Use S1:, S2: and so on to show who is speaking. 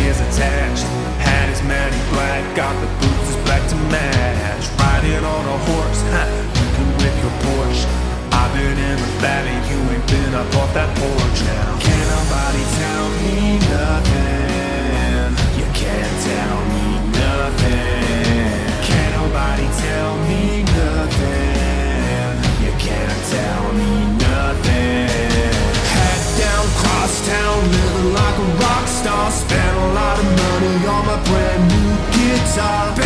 S1: Is attached, hat is matty black, got the boots is black to match. Riding on a horse, you can whip your Porsche. I've been in the valley, you ain't been up off that porch now. Can't nobody tell me nothing. You can't tell me nothing. Can't nobody tell me nothing. You can't tell me nothing. Head down, cross town, living like a rock star. Spent a lot of money on my brand new guitar.